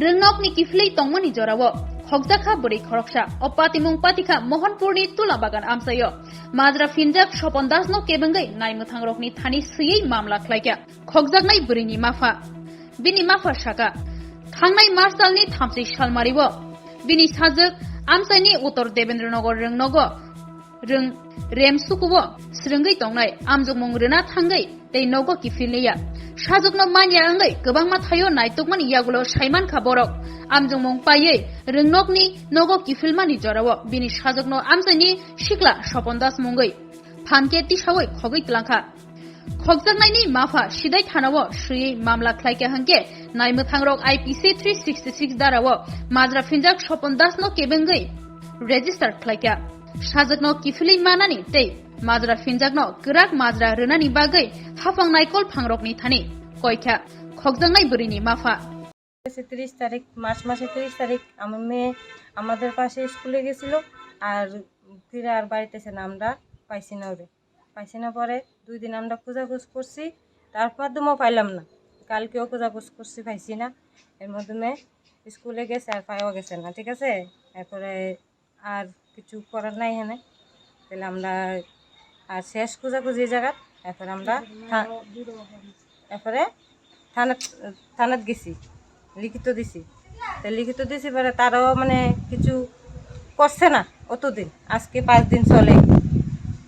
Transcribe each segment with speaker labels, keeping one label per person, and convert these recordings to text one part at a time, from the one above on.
Speaker 1: Rwngnok ni Kiphilai tongmani jorao Khogjakha buri khoroksa Opatimung patika Mohanpurni tula bagan amsayo Majra finjak Shopondasno kebengai naimuthangrokni thani siyei Mamla Khwlaikha Khogjaknai burini Ma-Pha Bini Ma-Pha shaka Thangnai March dalni 30 salmaribo Bini sajak amsaini Uttor Debendranagar Nogo Rem sukubo srungai tongnai Amjokmung rena thangai tei Nogo Kiphilphuru sajokno manya angai gobangma thayo naitokmani yagulo Saimankha borok Amjokmung paiye Rwngnokni Nogo Kiphilphuru jorao bini sajokno amsaini Sikla Sopondas mungai phanke tisawai Khogwi Twlangjakkha Khogjaknaini Ma-Pha sidai Thanao siyei Mamla Khwlaikha hangke naimuthangrok IPC 366 darao majra finjak Sopondasno kebengai register Khwlaikha sajokno Kiphilphuru manani tei majra finjakno grak majra rwnani bagai hafang naikol phangrokni thani koikha Khogjaknai burini Ma-Pha
Speaker 2: 30 তারিখ March মাসের 30 তারিখ আমার মেয়ে আমাদের পাশে স্কুলে গেছিল আর ফিরে আর বাড়িতে এসে আমরা পাইছি না ওরে পাইছি না পরে 2 দিন আমরা খোঁজাখুঁজ করছি তারপর দমও পাইলাম না কালকেও খোঁজাখুঁজ করছি পাইছি না এর মাধ্যমে স্কুলে গেছে আর পাওয়া গেছে না ঠিক আছে এরপরে আর কিছু করার নাই এখানে তাহলে আমরা আর শেষ খোঁজাখুঁজি জায়গা এরপরে আমরা এরপরে থানাত গেছি লিখিত দিছি তো লিখিত দিছি পরে তারাও মানে কিছু করছে না অতদিন আজকে 5 দিন চলে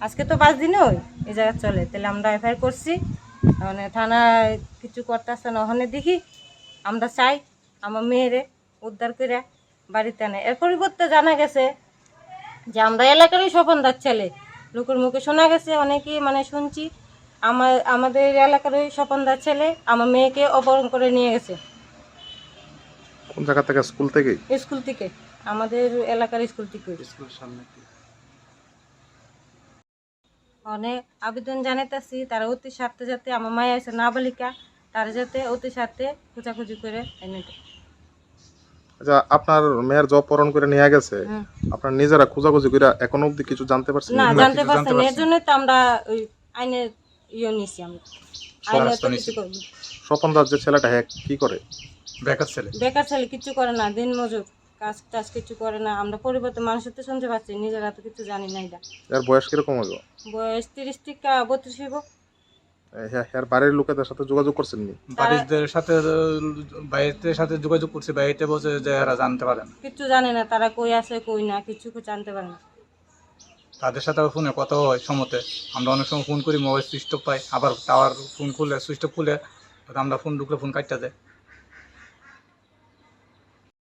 Speaker 2: আজকে তো 5 দিনই হয় এই জায়গা চলে তাহলে আমরা এফআইআর করছি মানে থানায় কিছু করতেছে না ওখানে দেখি আমরা চাই আমার মেয়েরে উদ্ধার করে বাড়িতে আনে এর পরিবর্তে জানা গেছে যে আমরা এলাকারই স্বপনদার ছেলে লোকের মুখে শোনা গেছে অনেকেই মানে শুনছি আমাদের এলাকারই স্বপনদার ছেলে আমার মেয়েকে অপহরণ করে নিয়ে গেছে
Speaker 3: কোন জায়গা থেকে স্কুল থেকে
Speaker 2: আমাদের এলাকার স্কুল থেকে
Speaker 3: স্কুলের সামনে
Speaker 2: অনেক আবেদন জানাইতেছি তারা অতি স্বার্থে যাতে আমার মায়া আছে নাবালিকা তারা যাতে অতি স্বার্থে খোঁজাখুঁজি করে এনে দেয়।
Speaker 3: আচ্ছা আপনার মেয়ের জব পরণ করে নিয়ে গেছে আপনার নিজেরা খোঁজাখুঁজি করে এখনো অবধি কিছু জানতে পারছেন
Speaker 2: না জানতে পারছেন এর জন্যই তো আমরা ওই আইনের নিছি আমরা আইনে তো কিছু করব
Speaker 3: স্বপনদার যে ছেলেটা কি করে বেকার ছেলে
Speaker 2: কিছু করে না দিন মজুর কাজ কিছু করে না আমরা পরিবর্তে মানুষের তো শুনতে পাচ্ছি নিজেরা তো কিছু জানি না এটা
Speaker 3: এর বয়স কিরকম হবে
Speaker 2: বয়স 30 থেকে 32 হইব
Speaker 3: এর বাড়ির লোকেদের সাথে যোগাযোগ করছেন নি
Speaker 4: বাইরের সাথে যোগাযোগ করছে বাইরে বসে যে এরা জানতে পারে না
Speaker 2: কিছু জানে না তারা কই আছে কই না কিছু জানতে পারে না
Speaker 4: তাদের সাথে ফোনে কথা হয় সমতে আমরা অনেক সময় ফোন করি মোবাইল সুইচ অফ পাই আবার টাওয়ার ফোন খুলে সুইচ অফ খুলে আমরা ফোন ঢুকলে ফোন কাটতে যায়